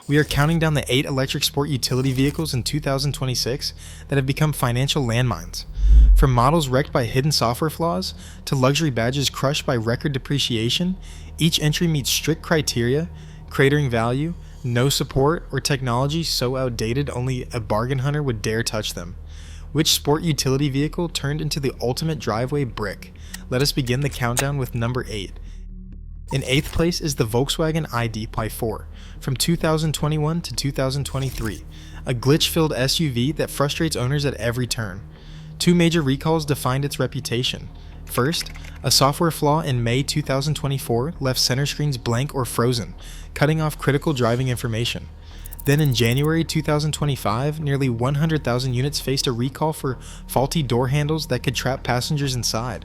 We are counting down the 8 electric sport utility vehicles in 2026 that have become financial landmines. From models wrecked by hidden software flaws to luxury badges crushed by record depreciation, each entry meets strict criteria, cratering value, no support, or technology so outdated only a bargain hunter would dare touch them. Which sport utility vehicle turned into the ultimate driveway brick? Let us begin the countdown with number 8. In 8th place is the Volkswagen ID.4 from 2021 to 2023, a glitch-filled SUV that frustrates owners at every turn. 2 major recalls defined its reputation. First, a software flaw in May 2024 left center screens blank or frozen, cutting off critical driving information. Then in January 2025, nearly 100,000 units faced a recall for faulty door handles that could trap passengers inside.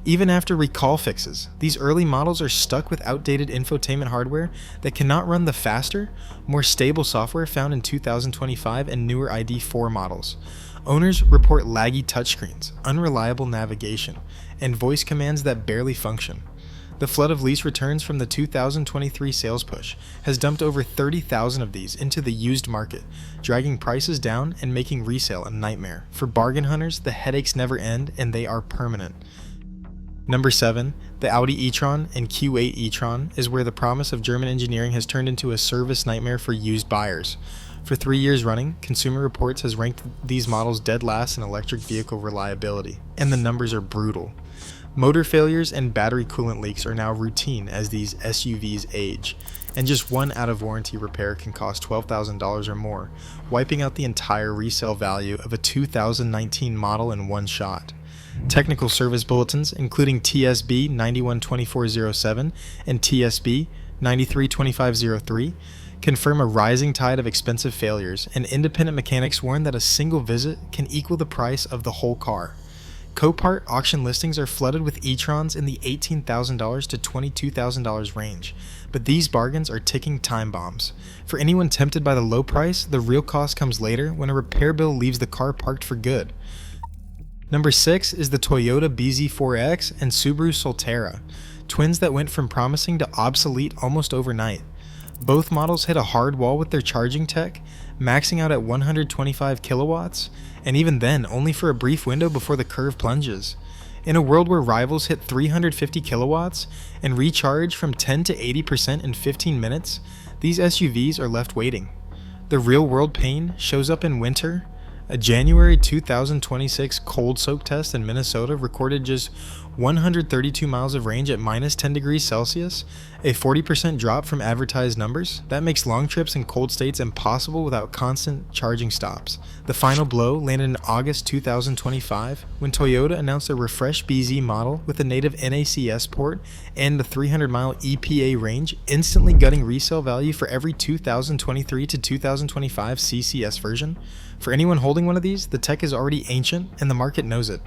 Even after recall fixes, these early models are stuck with outdated infotainment hardware that cannot run the faster, more stable software found in 2025 and newer ID.4 models. Owners report laggy touchscreens, unreliable navigation, and voice commands that barely function. The flood of lease returns from the 2023 sales push has dumped over 30,000 of these into the used market, dragging prices down and making resale a nightmare. For bargain hunters, the headaches never end and they are permanent. Number 7, the Audi e-tron and Q8 e-tron is where the promise of German engineering has turned into a service nightmare for used buyers. For 3 years running, Consumer Reports has ranked these models dead last in electric vehicle reliability, and the numbers are brutal. Motor failures and battery coolant leaks are now routine as these SUVs age, and just one out-of-warranty repair can cost $12,000 or more, wiping out the entire resale value of a 2019 model in one shot. Technical service bulletins, including TSB 912407 and TSB 932503, confirm a rising tide of expensive failures, and independent mechanics warn that a single visit can equal the price of the whole car. Copart auction listings are flooded with e-trons in the $18,000 to $22,000 range, but these bargains are ticking time bombs. For anyone tempted by the low price, the real cost comes later when a repair bill leaves the car parked for good. Number 6 is the Toyota BZ4X and Subaru Solterra, twins that went from promising to obsolete almost overnight. Both models hit a hard wall with their charging tech, maxing out at 125 kilowatts, and even then only for a brief window before the curve plunges. In a world where rivals hit 350 kilowatts and recharge from 10 to 80% in 15 minutes, these SUVs are left waiting. The real-world pain shows up in winter. A January 2026 cold soak test in Minnesota recorded just 132 miles of range at minus 10 degrees Celsius, a 40% drop from advertised numbers. That makes long trips in cold states impossible without constant charging stops. The final blow landed in August 2025 when Toyota announced a refreshed BZ model with a native NACS port and the 300-mile EPA range, instantly gutting resale value for every 2023 to 2025 CCS version. For anyone holding one of these, the tech is already ancient and the market knows it.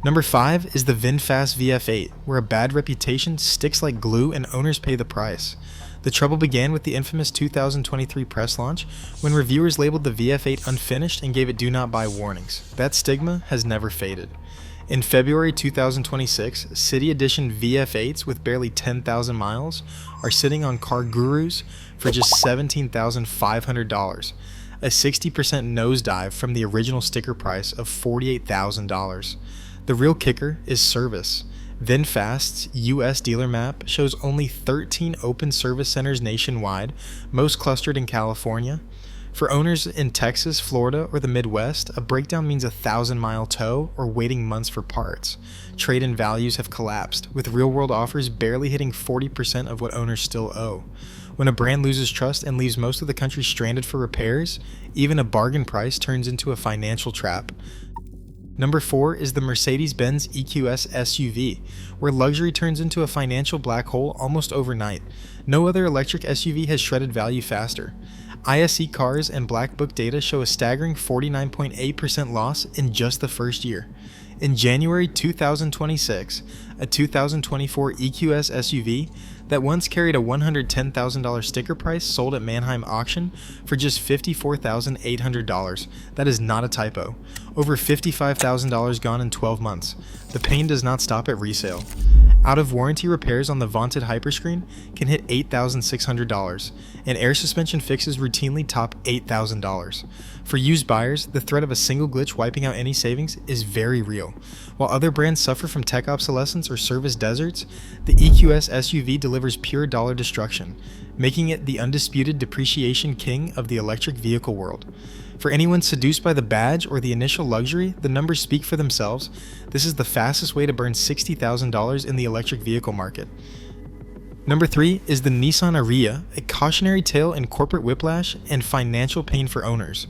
Number 5 is the VinFast VF8, where a bad reputation sticks like glue and owners pay the price. The trouble began with the infamous 2023 press launch, when reviewers labeled the VF8 unfinished and gave it do not buy warnings. That stigma has never faded. In February 2026, City Edition VF8s with barely 10,000 miles are sitting on Car Gurus for just $17,500, a 60% nosedive from the original sticker price of $48,000. The real kicker is service. VinFast's US dealer map shows only 13 open service centers nationwide, most clustered in California. For owners in Texas, Florida, or the Midwest, a breakdown means a 1,000-mile tow or waiting months for parts. Trade-in values have collapsed, with real-world offers barely hitting 40% of what owners still owe. When a brand loses trust and leaves most of the country stranded for repairs, even a bargain price turns into a financial trap. Number 4 is the Mercedes-Benz EQS SUV, where luxury turns into a financial black hole almost overnight. No other electric SUV has shredded value faster. ISE cars and Black Book data show a staggering 49.8% loss in just the first year. In January 2026, a 2024 EQS SUV that once carried a $110,000 sticker price sold at Mannheim auction for just $54,800. That is not a typo. Over $55,000 gone in 12 months. The pain does not stop at resale. Out of warranty repairs on the vaunted Hyperscreen can hit $8,600, and air suspension fixes routinely top $8,000. For used buyers, the threat of a single glitch wiping out any savings is very real. While other brands suffer from tech obsolescence or service deserts, the EQS SUV delivers pure dollar destruction, making it the undisputed depreciation king of the electric vehicle world. For anyone seduced by the badge or the initial luxury, the numbers speak for themselves. This is the fastest way to burn $60,000 in the electric vehicle market. Number 3 is the Nissan Ariya, a cautionary tale in corporate whiplash and financial pain for owners.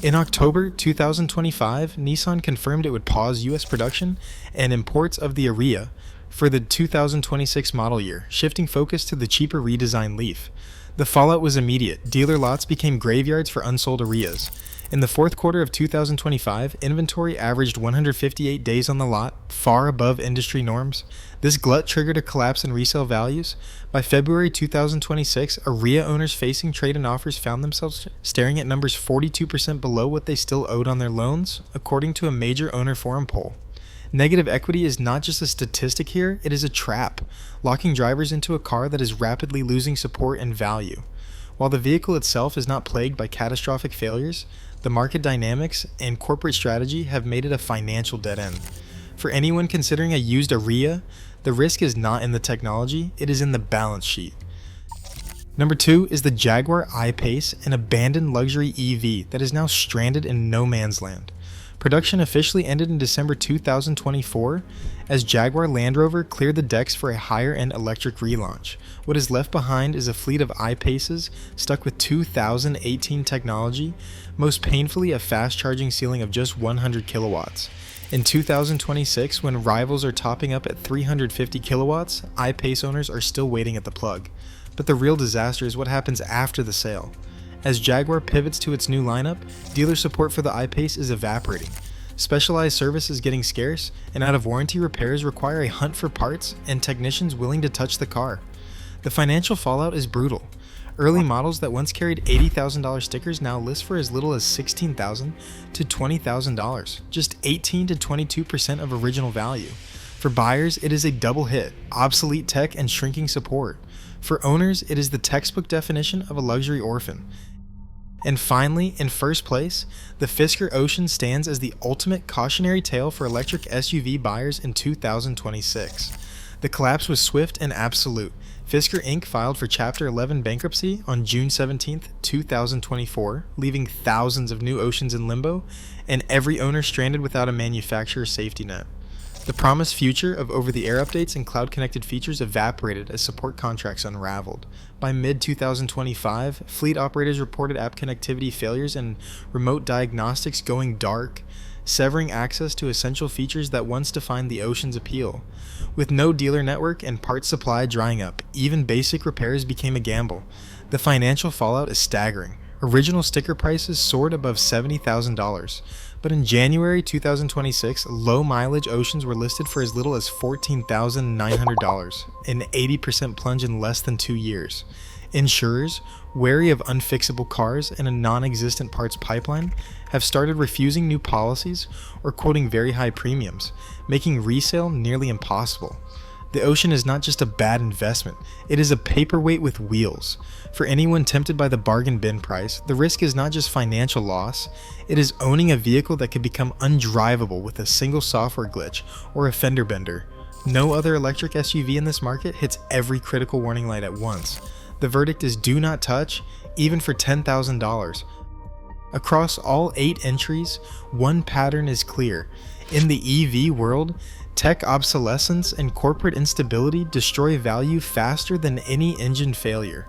In October 2025, Nissan confirmed it would pause U.S. production and imports of the Ariya for the 2026 model year, shifting focus to the cheaper redesigned Leaf. The fallout was immediate. Dealer lots became graveyards for unsold Ariyas. In the fourth quarter of 2025, inventory averaged 158 days on the lot, far above industry norms. This glut triggered a collapse in resale values. By February 2026, Ariya owners facing trade-in offers found themselves staring at numbers 42% below what they still owed on their loans, according to a major owner forum poll. Negative equity is not just a statistic here, it is a trap, locking drivers into a car that is rapidly losing support and value. While the vehicle itself is not plagued by catastrophic failures, the market dynamics and corporate strategy have made it a financial dead end. For anyone considering a used Ariya, the risk is not in the technology, it is in the balance sheet. Number 2 is the Jaguar I-Pace, an abandoned luxury EV that is now stranded in no man's land. Production officially ended in December 2024 as Jaguar Land Rover cleared the decks for a higher-end electric relaunch. What is left behind is a fleet of I-Paces stuck with 2018 technology, most painfully a fast-charging ceiling of just 100 kilowatts. In 2026, when rivals are topping up at 350 kilowatts, I-Pace owners are still waiting at the plug. But the real disaster is what happens after the sale. As Jaguar pivots to its new lineup, dealer support for the I-Pace is evaporating. Specialized service is getting scarce, and out-of-warranty repairs require a hunt for parts and technicians willing to touch the car. The financial fallout is brutal. Early models that once carried $80,000 stickers now list for as little as $16,000 to $20,000, just 18 to 22% of original value. For buyers, it is a double hit, obsolete tech and shrinking support. For owners, it is the textbook definition of a luxury orphan. And finally, in first place, the Fisker Ocean stands as the ultimate cautionary tale for electric SUV buyers in 2026. The collapse was swift and absolute. Fisker Inc. filed for Chapter 11 bankruptcy on June 17, 2024, leaving thousands of new Oceans in limbo and every owner stranded without a manufacturer safety net. The promised future of over-the-air updates and cloud-connected features evaporated as support contracts unraveled. By mid-2025, fleet operators reported app connectivity failures and remote diagnostics going dark, severing access to essential features that once defined the Ocean's appeal. With no dealer network and parts supply drying up, even basic repairs became a gamble. The financial fallout is staggering. Original sticker prices soared above $70,000, but in January 2026, low-mileage Oceans were listed for as little as $14,900, an 80% plunge in less than 2 years. Insurers, wary of unfixable cars and a non-existent parts pipeline, have started refusing new policies or quoting very high premiums, making resale nearly impossible. The Ocean is not just a bad investment, it is a paperweight with wheels. For anyone tempted by the bargain bin price, the risk is not just financial loss, it is owning a vehicle that could become undrivable with a single software glitch or a fender bender. No other electric SUV in this market hits every critical warning light at once. The verdict is do not touch, even for $10,000. Across all 8 entries, one pattern is clear. In the EV world, tech obsolescence and corporate instability destroy value faster than any engine failure.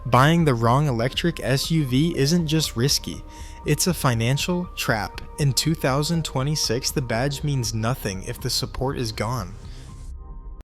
Buying the wrong electric SUV isn't just risky, it's a financial trap. In 2026, the badge means nothing if the support is gone.